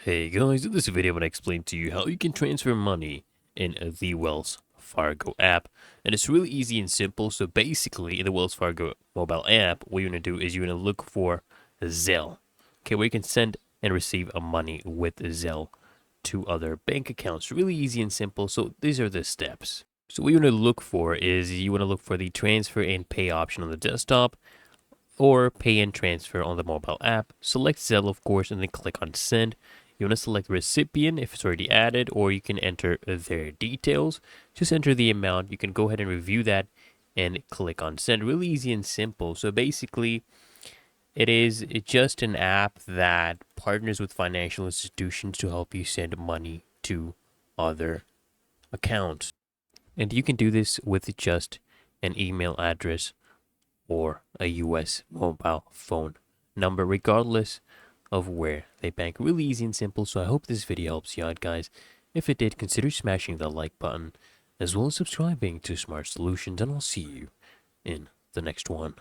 Hey guys, in this video I'm going to explain to you how you can transfer money in the Wells Fargo app. And it's really easy and simple. So basically in the Wells Fargo mobile app, what you're going to do is you're going to look for Zelle. Okay, where you can send and receive money with Zelle to other bank accounts. Really easy and simple. So these are the steps. So what you want to look for is you want to look for the transfer and pay option on the desktop or pay and transfer on the mobile app. Select Zelle, of course, and then click on send. You want to select the recipient if it's already added, or you can enter their details. Just enter the amount. You can go ahead and review that and click on send. Really easy and simple. So basically, it's just an app that partners with financial institutions to help you send money to other accounts. And you can do this with just an email address or a US mobile phone number, regardless of where they bank. Really easy and simple. So I hope this video helps you out, guys. If it did, consider smashing the like button as well as subscribing to Smart Solutions, and I'll see you in the next one.